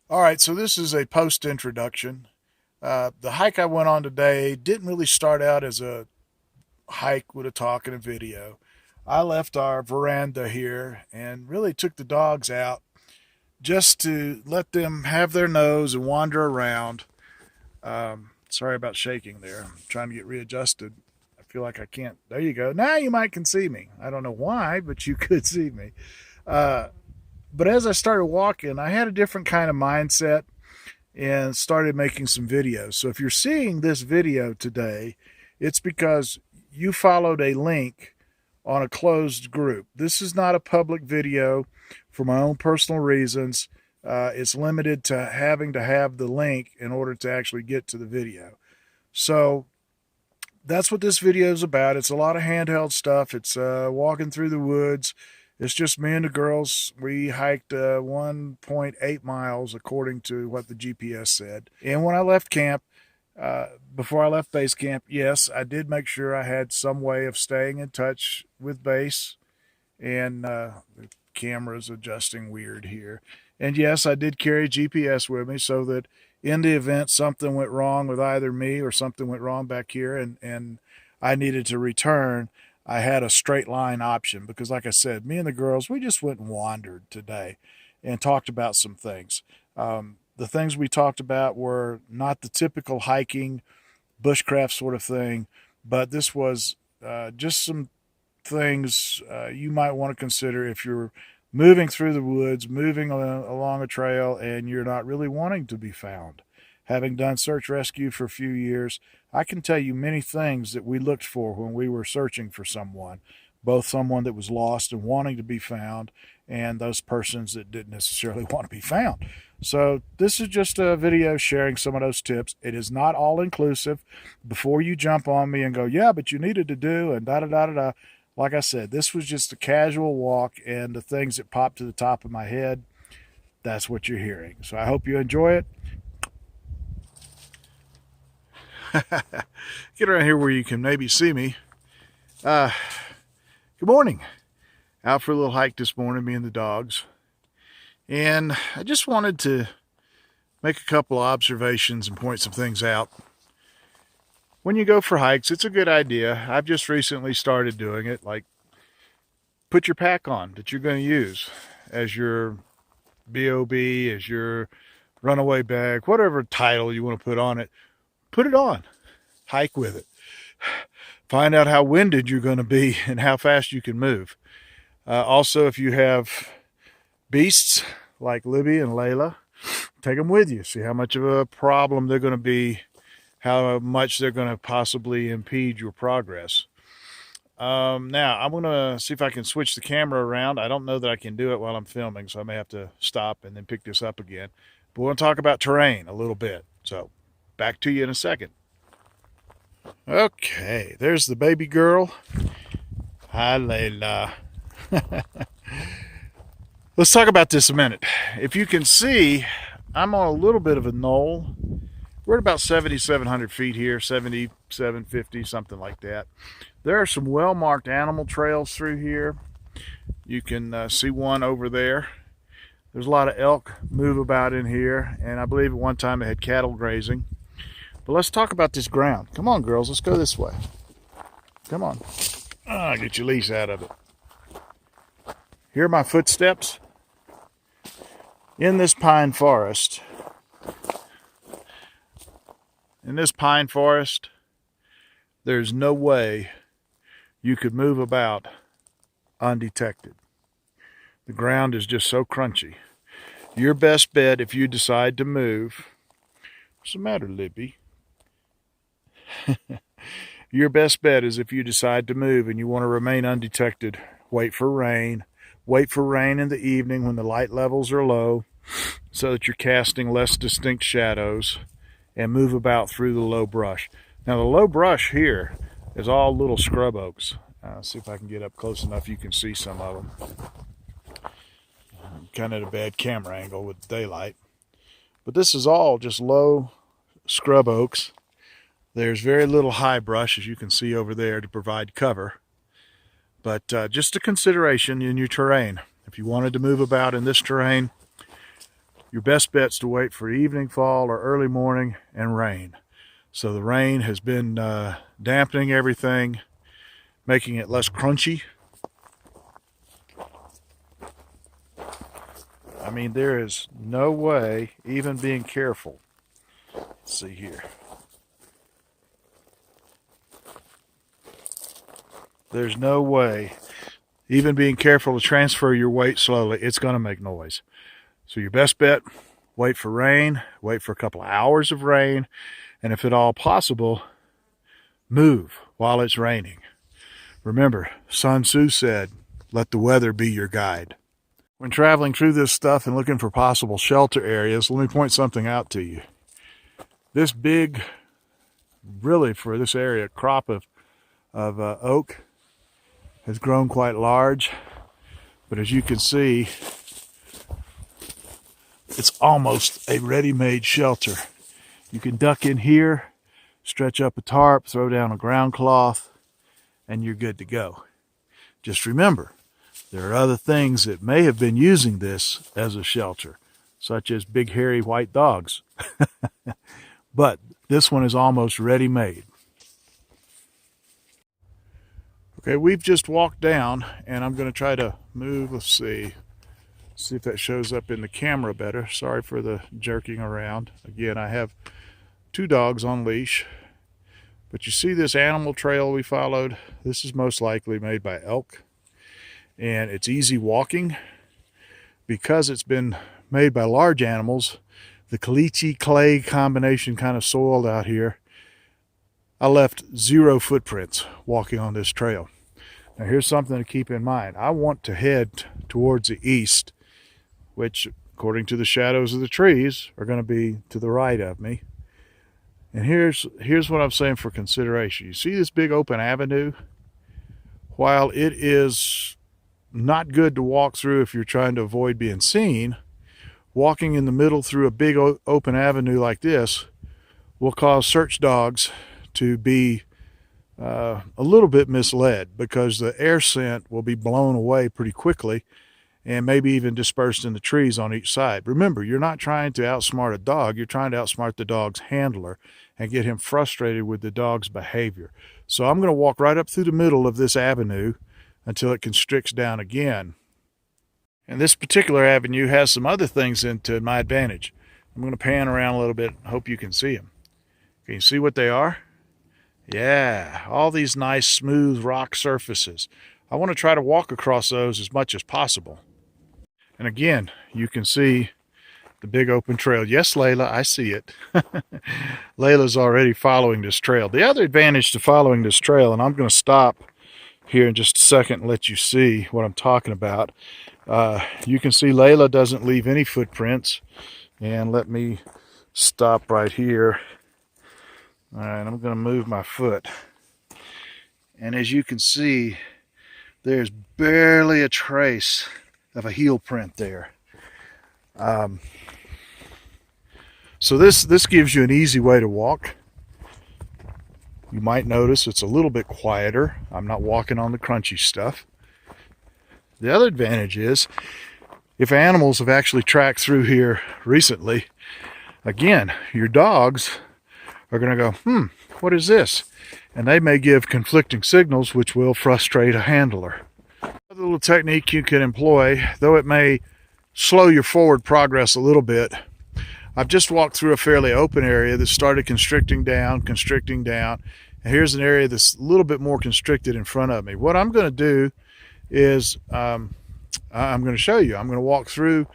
All right, so this is a post introduction. The hike I went on today didn't really start out as a hike with a talk and a video. I left our veranda here and really took the dogs out just to let them have their nose and wander around. Sorry about shaking there. I'm trying to get readjusted. I feel like I can't. There you go. Now you might can see me. I don't know why, but you could see me. Uh, but as I started walking, I had a different kind of mindset and started making some videos. So if you're seeing this video today, it's because you followed a link on a closed group. This is not a public video for my own personal reasons. It's limited to having to have the link in order to actually get to the video. So that's what this video is about. It's a lot of handheld stuff. It's walking through the woods. It's just me and the girls. We hiked 1.8 miles according to what the GPS said. And when I left camp, before I left base camp, yes, I did make sure I had some way of staying in touch with base. And the camera's adjusting weird here. And yes, I did carry GPS with me so that in the event something went wrong with either me or something went wrong back here and I needed to return, I had a straight line option because, like I said, me and the girls, we just went and wandered today and talked about some things. The things we talked about were not the typical hiking, bushcraft sort of thing, but this was just some things you might want to consider if you're moving through the woods, moving along a trail, and you're not really wanting to be found. Having done search rescue for a few years, I can tell you many things that we looked for when we were searching for someone, both someone that was lost and wanting to be found, and those persons that didn't necessarily want to be found. So this is just a video sharing some of those tips. It is not all inclusive. Before you jump on me and go, yeah, but you needed to do and da da da da da. Like I said, this was just a casual walk, and the things that popped to the top of my head, that's what you're hearing. So I hope you enjoy it. Get around here where you can maybe see me. Good morning. Out for a little hike this morning, me and the dogs. And I just wanted to make a couple of observations and point some things out. When you go for hikes, it's a good idea. I've just recently started doing it. Like, put your pack on that you're going to use as your BOB, as your runaway bag, whatever title you want to put on it. Put it on. Hike with it. Find out how winded you're going to be and how fast you can move. Also, if you have beasts like Libby and Layla, take them with you. See how much of a problem they're going to be, how much they're going to possibly impede your progress. Now, I'm going to see if I can switch the camera around. I don't know that I can do it while I'm filming, so I may have to stop and then pick this up again. But we're going to talk about terrain a little bit. So, back to you in a second. Okay, there's the baby girl. Hi, Layla. Let's talk about this a minute. If you can see, I'm on a little bit of a knoll. We're at about 7,700 feet here, 7,750, something like that. There are some well-marked animal trails through here. You can see one over there. There's a lot of elk move about in here, and I believe at one time they had cattle grazing. But let's talk about this ground. Come on, girls, let's go this way. Come on. Get your leash out of it. Here are my footsteps in this pine forest. In this pine forest, there's no way you could move about undetected. The ground is just so crunchy. Your best bet if you decide to move, what's the matter, Libby? Your best bet is if you decide to move and you want to remain undetected, wait for rain. Wait for rain in the evening when the light levels are low so that you're casting less distinct shadows, and move about through the low brush. Now, the low brush here is all little scrub oaks. See if I can get up close enough you can see some of them. I'm kind of at a bad camera angle with daylight. But this is all just low scrub oaks. There's very little high brush, as you can see over there, to provide cover. But just a consideration in your terrain. If you wanted to move about in this terrain, your best bet's to wait for evening fall or early morning and rain. So the rain has been dampening everything, making it less crunchy. I mean, there is no way, even being careful. Let's see here. There's no way, even being careful to transfer your weight slowly, it's going to make noise. So your best bet, wait for rain, wait for a couple of hours of rain, and if at all possible, move while it's raining. Remember, Sun Tzu said, let the weather be your guide. When traveling through this stuff and looking for possible shelter areas, let me point something out to you. This big, really for this area, crop of oak has grown quite large, but as you can see, it's almost a ready-made shelter. You can duck in here, stretch up a tarp, throw down a ground cloth, and you're good to go. Just remember, there are other things that may have been using this as a shelter, such as big hairy white dogs. But this one is almost ready-made. Okay, we've just walked down, and I'm going to try to move. Let's see if that shows up in the camera better. Sorry for the jerking around. Again, I have 2 dogs on leash. But you see this animal trail we followed? This is most likely made by elk. And it's easy walking. Because it's been made by large animals, the caliche clay combination kind of soiled out here, I left 0 footprints walking on this trail. Now here's something to keep in mind. I want to head towards the east, which according to the shadows of the trees are going to be to the right of me. And here's what I'm saying for consideration. You see this big open avenue? While it is not good to walk through if you're trying to avoid being seen, walking in the middle through a big open avenue like this will cause search dogs to be a little bit misled, because the air scent will be blown away pretty quickly and maybe even dispersed in the trees on each side. Remember, you're not trying to outsmart a dog, you're trying to outsmart the dog's handler and get him frustrated with the dog's behavior. So I'm going to walk right up through the middle of this avenue until it constricts down again. And this particular avenue has some other things to my advantage. I'm going to pan around a little bit. Hope you can see them. Can you see what they are? Yeah, all these nice smooth rock surfaces. I want to try to walk across those as much as possible. And again, you can see the big open trail. Yes, Layla, I see it. Layla's already following this trail. The other advantage to following this trail, and I'm going to stop here in just a second and let you see what I'm talking about. You can see Layla doesn't leave any footprints. And let me stop right here. All right, I'm going to move my foot. And as you can see, there's barely a trace of a heel print there. So this gives you an easy way to walk. You might notice it's a little bit quieter. I'm not walking on the crunchy stuff. The other advantage is, if animals have actually tracked through here recently, again, your dogs are going to go, what is this? And they may give conflicting signals, which will frustrate a handler. Another little technique you can employ, though it may slow your forward progress a little bit. I've just walked through a fairly open area that started constricting down, and here's an area that's a little bit more constricted in front of me. What I'm going to do is, I'm going to show you. I'm going to walk through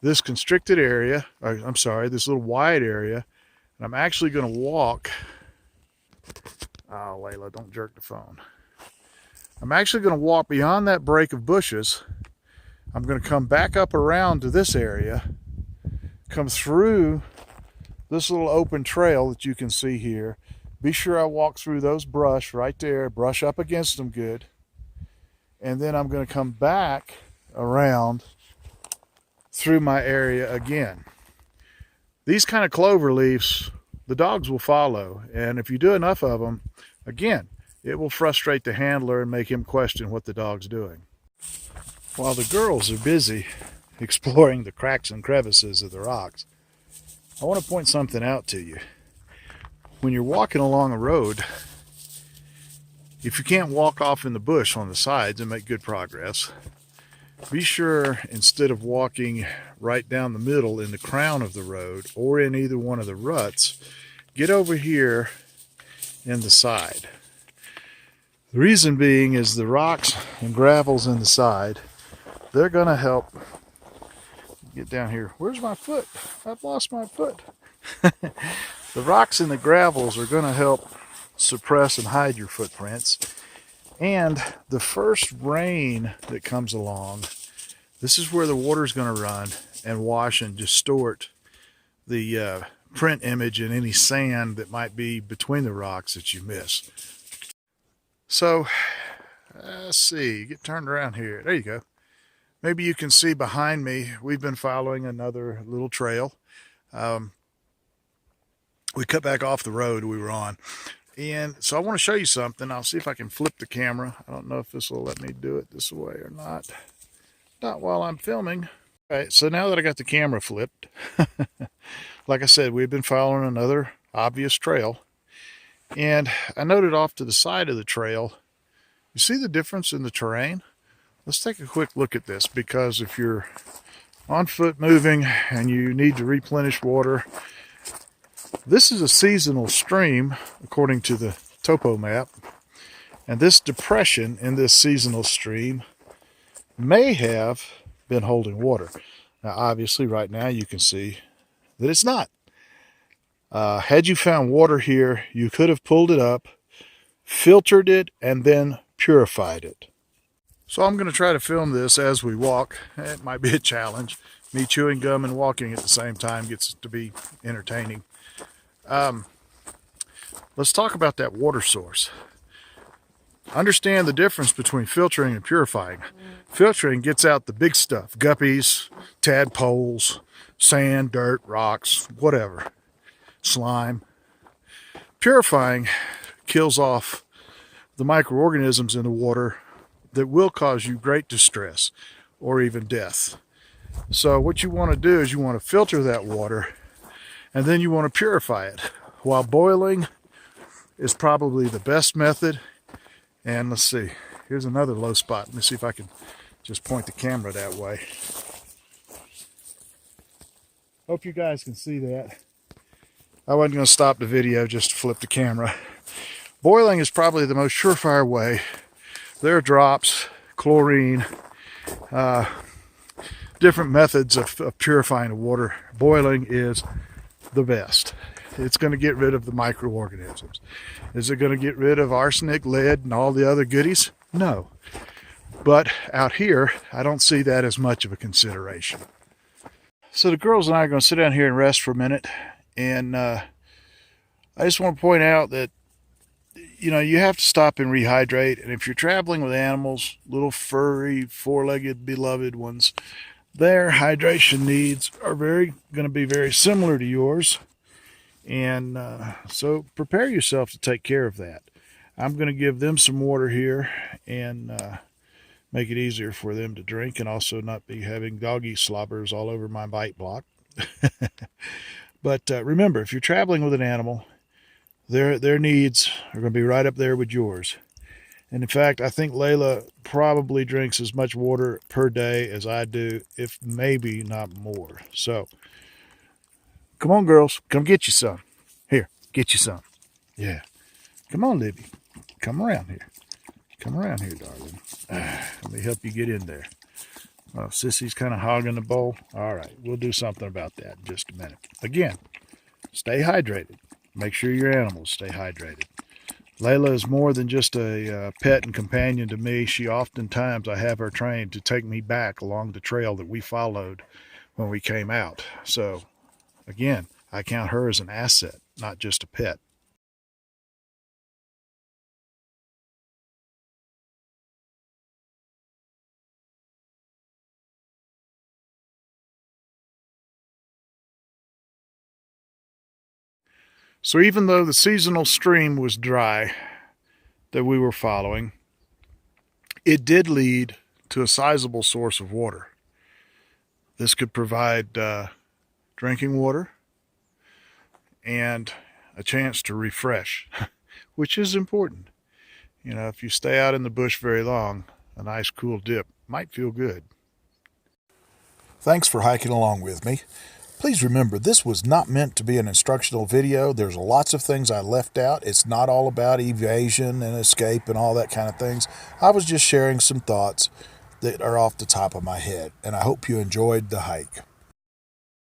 this constricted area, this little wide area, and I'm actually going to walk. Oh, Layla, don't jerk the phone. I'm actually going to walk beyond that break of bushes. I'm going to come back up around to this area, come through this little open trail that you can see here. Be sure I walk through those brush right there, brush up against them good. And then I'm going to come back around through my area again. These kind of clover leaves, the dogs will follow. And if you do enough of them, again, it will frustrate the handler and make him question what the dog's doing. While the girls are busy exploring the cracks and crevices of the rocks. I want to point something out to you. When you're walking along a road, if you can't walk off in the bush on the sides and make good progress, be sure, instead of walking right down the middle in the crown of the road or in either one of the ruts, get over here in the side. The reason being is the rocks and gravels in the side, they're going to help. Get down here. Where's my foot? I've lost my foot. The rocks and the gravels are going to help suppress and hide your footprints. And the first rain that comes along, this is where the water is going to run and wash and distort the print image and any sand that might be between the rocks that you miss. So, let's see, get turned around here. There you go. Maybe you can see behind me, we've been following another little trail. We cut back off the road we were on. And so I want to show you something. I'll see if I can flip the camera. I don't know if this will let me do it this way or not. Not while I'm filming. All right, so now that I got the camera flipped, like I said, we've been following another obvious trail. And I noted off to the side of the trail, you see the difference in the terrain? Let's take a quick look at this, because if you're on foot moving and you need to replenish water, this is a seasonal stream according to the topo map, and this depression in this seasonal stream may have been holding water. Now obviously right now you can see that it's not. Had you found water here, you could have pulled it up, filtered it, and then purified it. So I'm going to try to film this as we walk. It might be a challenge. Me chewing gum and walking at the same time gets to be entertaining. Let's talk about that water source. Understand the difference between filtering and purifying. Filtering gets out the big stuff, guppies, tadpoles, sand, dirt, rocks, whatever, slime. Purifying kills off the microorganisms in the water that will cause you great distress or even death. So what you want to do is you want to filter that water, and then you want to purify it. While boiling is probably the best method. And let's see, here's another low spot. Let me see if I can just point the camera that way. Hope you guys can see that. I wasn't going to stop the video just to flip the camera. Boiling is probably the most surefire way. There are drops, chlorine, different methods of purifying the water. Boiling is the best. It's going to get rid of the microorganisms. Is it going to get rid of arsenic, lead, and all the other goodies? No. But out here, I don't see that as much of a consideration. So the girls and I are going to sit down here and rest for a minute. And I just want to point out that, you know, you have to stop and rehydrate. And if you're traveling with animals, little furry, four-legged, beloved ones, their hydration needs are going to be very similar to yours. And so prepare yourself to take care of that. I'm going to give them some water here and make it easier for them to drink, and also not be having doggy slobbers all over my bite block. But remember, if you're traveling with an animal, their needs are going to be right up there with yours. And in fact, I think Layla probably drinks as much water per day as I do, if maybe not more. So come on, girls. Come get you some. Here, get you some. Yeah. Come on, Libby. Come around here. Come around here, darling. Let me help you get in there. Oh, Sissy's kind of hogging the bowl. All right, we'll do something about that in just a minute. Again, stay hydrated. Make sure your animals stay hydrated. Layla is more than just a pet and companion to me. She oftentimes, I have her trained to take me back along the trail that we followed when we came out. So, again, I count her as an asset, not just a pet. So even though the seasonal stream was dry that we were following, it did lead to a sizable source of water. This could provide drinking water and a chance to refresh, which is important. You know, if you stay out in the bush very long, a nice cool dip might feel good. Thanks for hiking along with me. Please remember, this was not meant to be an instructional video. There's lots of things I left out. It's not all about evasion and escape and all that kind of things. I was just sharing some thoughts that are off the top of my head, and I hope you enjoyed the hike.